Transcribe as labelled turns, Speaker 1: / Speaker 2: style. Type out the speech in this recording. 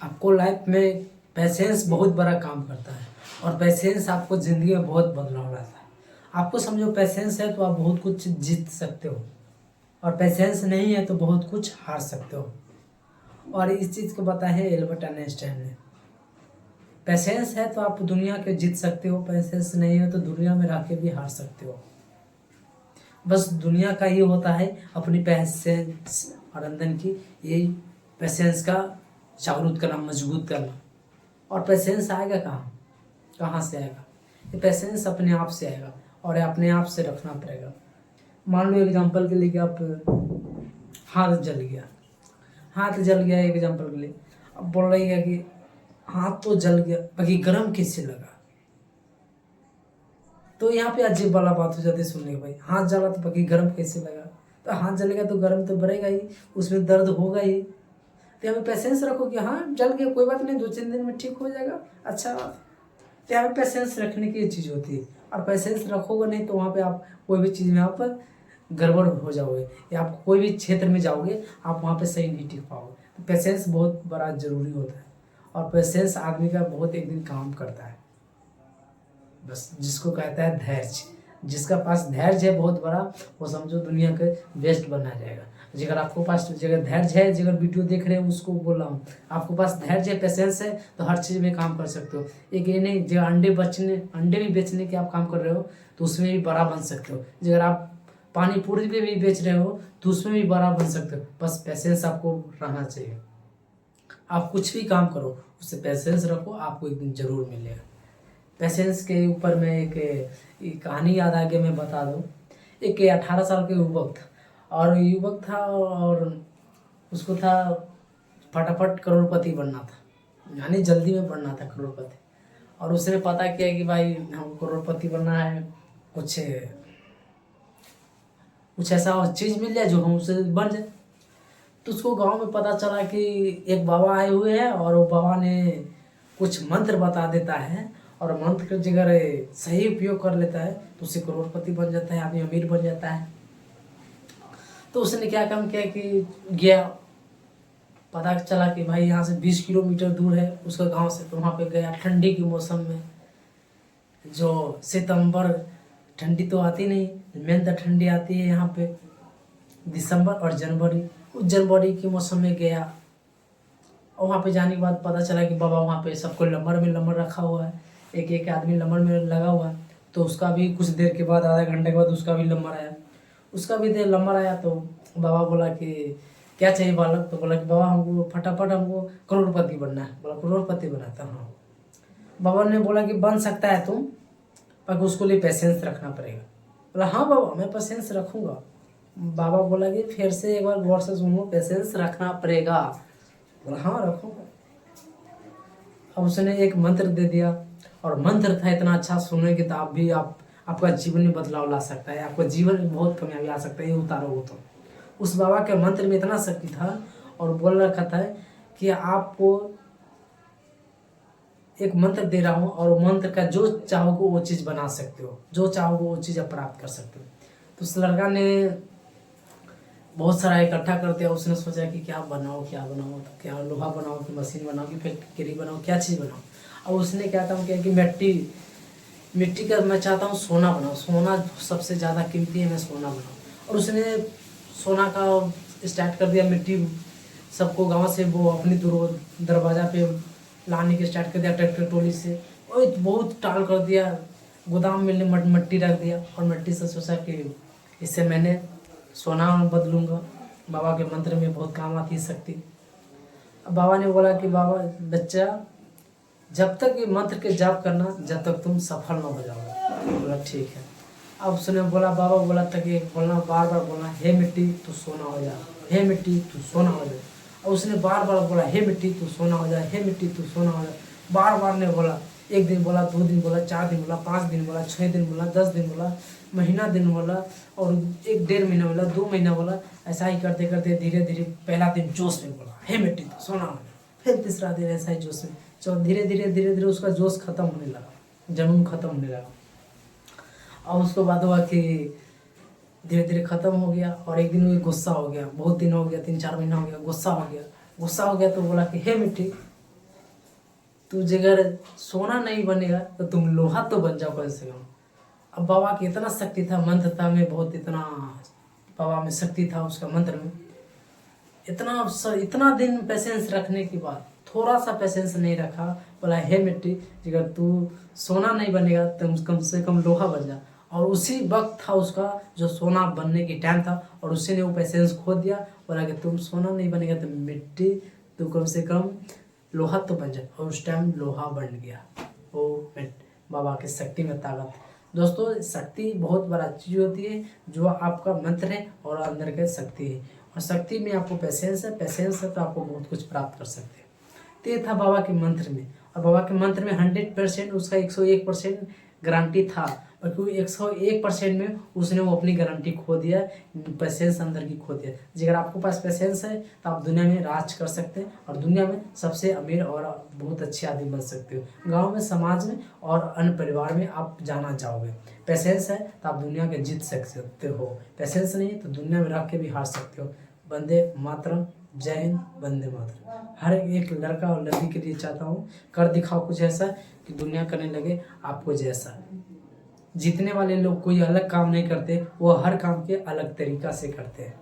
Speaker 1: आपको लाइफ में पैसेंस बहुत बड़ा काम करता है और पैसेंस आपको ज़िंदगी में बहुत बदलाव लाता है। आपको समझो पैसेंस है तो आप बहुत कुछ जीत सकते हो और पैसेंस नहीं है तो बहुत कुछ हार सकते हो। और इस चीज़ को बताया है एल्बर्ट आइंस्टाइन ने। पैसेंस है तो आप दुनिया के जीत सकते हो, पैसेंस नहीं है तो दुनिया में रह के भी हार सकते हो। बस दुनिया का ये होता है अपनी पैसेंस और अंदर की यही पैसेंस का जागरूक करना, मजबूत करना। और पैसेंस आएगा कहाँ से आएगा? ये पैसेंस अपने आप से आएगा और अपने आप से रखना पड़ेगा। मान लो एग्जांपल के लिए कि आप हाथ जल गया एग्जांपल के लिए, अब बोल रही है कि हाथ तो जल गया, बाकी गर्म कैसे लगा? तो यहाँ पे अजीब वाला बात हो जाती है सुनने के। भाई हाथ जला तो बाकी गर्म कैसे लगा? तो हाथ जलेगा तो गर्म तो बढ़ेगा ही, उसमें दर्द होगा ही। तो यहाँ पे पैसेंस रखो कि हाँ जल गया, कोई बात नहीं, 2-3 दिन में ठीक हो जाएगा, अच्छा बात। तो यहाँ पे पैसेंस रखने की चीज़ होती है। और पैसेंस रखोगे नहीं तो वहाँ पे आप कोई भी चीज़ में आप गड़बड़ हो जाओगे या आप कोई भी क्षेत्र में जाओगे, आप वहाँ पे सही नहीं टिक पाओगे। तो पैसेंस बहुत बड़ा ज़रूरी होता है और पैसेंस आदमी का बहुत एक दिन काम करता है। बस जिसको कहता है धैर्य, जिसका पास धैर्य है बहुत बड़ा, वो समझो दुनिया के बेस्ट बना जाएगा। अगर आपको पास जगह धैर्य है, जगह वीडियो देख रहे हैं उसको बोल रहा हूँ, आपको पास धैर्य है, पैसेंस है तो हर चीज़ में काम कर सकते हो। एक ये नहीं जो अंडे भी बेचने के आप काम कर रहे हो तो उसमें भी बड़ा बन सकते हो। अगर आप पानी पूरी पे भी बेच रहे हो तो उसमें भी बड़ा बन सकते हो। बस पैसेंस आपको रहना चाहिए। आप कुछ भी काम करो उससे पैसेंस रखो, आपको एक दिन जरूर मिलेगा। पैसेंस के ऊपर मैं एक कहानी याद आ गई, मैं बता दूं। एक 18 साल के युवक था और उसको था फटाफट करोड़पति बनना था, यानी जल्दी में बनना था करोड़पति। और उसने पता किया कि भाई हमको करोड़पति बनना है, कुछ ऐसा चीज़ मिल जाए जो हम उससे बन जाए। तो उसको गांव में पता चला कि एक बाबा आए हुए हैं और वो बाबा ने कुछ मंत्र बता देता है और मंत्र का अगर सही उपयोग कर लेता है तो उससे करोड़पति बन जाता है, आदमी अमीर बन जाता है। तो उसने क्या काम किया कि गया, पता चला कि भाई यहाँ से 20 किलोमीटर दूर है उसका गांव से। तो वहाँ पे गया ठंडी के मौसम में, जो सितंबर, ठंडी तो आती नहीं, मेन तो ठंडी आती है यहाँ पे दिसंबर और जनवरी। उस जनवरी के मौसम में गया और वहाँ पे जाने के बाद पता चला कि बाबा वहाँ पे सबको नंबर रखा हुआ है, एक एक आदमी नंबर में लगा हुआ है। तो उसका भी कुछ देर के बाद, आधा घंटे के बाद उसका भी नंबर आया। तो बाबा बोला कि क्या चाहिए बालक? तो बोला कि बाबा हमको फटाफट हमको करोड़पति बनना है। बोला करोड़पति बनाता? हाँ। बाबा ने बोला कि बन सकता है तुम, पर उसको लिए पैसेंस रखना पड़ेगा। बोला हाँ बाबा मैं पैसेंस रखूँगा। बाबा बोला कि फिर से एक बार गौर से सुनो, पैसेंस रखना पड़ेगा। बोला हाँ रखूँगा। अब उसने एक मंत्र दे दिया और मंत्र था इतना अच्छा, सुनने के तो आपका जीवन में बदलाव ला सकता है, आपका जीवन में बहुत कामयाबी आ सकता है, ये उतारो वो। तो उस बाबा के मंत्र में इतना शक्ति था और बोल रखा था कि आपको एक मंत्र दे रहा हूँ और मंत्र का जो चाहोगे वो चीज़ बना सकते हो, जो चाहोगे वो चीज़ आप प्राप्त कर सकते हो। तो उस लड़का ने बहुत सारा इकट्ठा कर दिया। उसने सोचा कि क्या बनाओ, तो क्या लोहा बनाओ कि मशीन बनाओ कि फैक्ट्री बनाओ, क्या चीज़ बनाओ। और उसने क्या काम किया कि मिट्टी का मैं चाहता हूँ सोना बनाओ, सोना सबसे ज़्यादा कीमती है, मैं सोना बनाऊँ। और उसने सोना का स्टार्ट कर दिया। मिट्टी सबको गांव से वो अपनी दरवाज़ा पे लाने के स्टार्ट कर दिया ट्रैक्टर ट्रॉली से, और बहुत टाल कर दिया। गोदाम में मिट्टी रख दिया और मिट्टी से सोचा कि इससे मैंने सोना बदलूँगा। बाबा के मंत्र में बहुत काम आती है शक्ति। अब बाबा ने बोला कि बाबा बच्चा जब तक ये मंत्र के जाप करना जब तक तुम सफल न हो जाओगे। बोला ठीक है। अब उसने बोला, बाबा बोला था कि बोलना, बार बार बोलना, हे मिट्टी तू सोना हो जा, हे मिट्टी तू सोना हो जा। और उसने बार बार बोला, हे मिट्टी तू सोना हो जा, हे मिट्टी तू सोना हो जा। बार बार ने बोला, एक दिन बोला, 2 दिन बोला, 4 दिन बोला, 5 दिन बोला, 6 दिन बोला, 10 दिन बोला, महीना दिन बोला और 1-1.5 महीना बोला, 2 महीना बोला। ऐसा ही करते करते धीरे धीरे पहला दिन जोश में बोला, हे मिट्टी तू सोना हो जा। फिर तीसरा दिन ऐसा ही जोश में, धीरे धीरे उसका जोश खत्म होने लगा, जुनून खत्म होने लगा। और उसके बाद हुआ कि धीरे धीरे खत्म हो गया और एक दिन वो गुस्सा हो गया। बहुत दिन हो गया, 3-4 महीना हो गया, गुस्सा हो गया तो बोला कि हे मिट्टी तू अगर सोना नहीं बनेगा तो तुम लोहा तो बन जाओ कम से कम। अब बाबा की इतना शक्ति था, मंत्र था में बहुत, इतना बाबा में शक्ति था उसका मंत्र में। इतना दिन पेशेंस रखने के बाद थोड़ा सा पेशेंस नहीं रखा, बोला हे मिट्टी अगर तू सोना नहीं बनेगा तो कम से कम लोहा बन जा। और उसी वक्त था उसका जो सोना बनने की टाइम था, और उसी ने वो पेशेंस खो दिया। बोला कि तुम सोना नहीं बनेगा तो मिट्टी तू कम से कम लोहा तो बन जाए, और उस टाइम लोहा बन गया। वो बाबा की शक्ति में ताकत। दोस्तों शक्ति बहुत बड़ा चीज़ होती है, जो आपका मंत्र है और अंदर की शक्ति है। और शक्ति में आपको पेशेंस है तो आपको बहुत कुछ प्राप्त कर सकते हैं। तो ये था बाबा के मंत्र में। और बाबा के मंत्र में 100% उसका 101% गारंटी था, और क्योंकि 101% में उसने वो अपनी गारंटी खो दिया, पेशेंस अंदर की खो दिया। अगर आपके पास पेशेंस है तो आप दुनिया में राज कर सकते हैं, और दुनिया में सबसे अमीर और बहुत अच्छे आदमी बन सकते हो। गांव में, समाज में और अन्य परिवार में आप जाना चाहोगे। पेशेंस है तो आप दुनिया के जीत सकते हो, पेशेंस नहीं तो दुनिया में रख के भी हार सकते हो। वंदे मातरम, जय हिंद, वंदे मातरम। हर एक लड़का और लड़की के लिए चाहता हूँ, कर दिखाओ कुछ ऐसा कि दुनिया करने लगे आपको जैसा। जीतने वाले लोग कोई अलग काम नहीं करते, वो हर काम के अलग तरीका से करते हैं।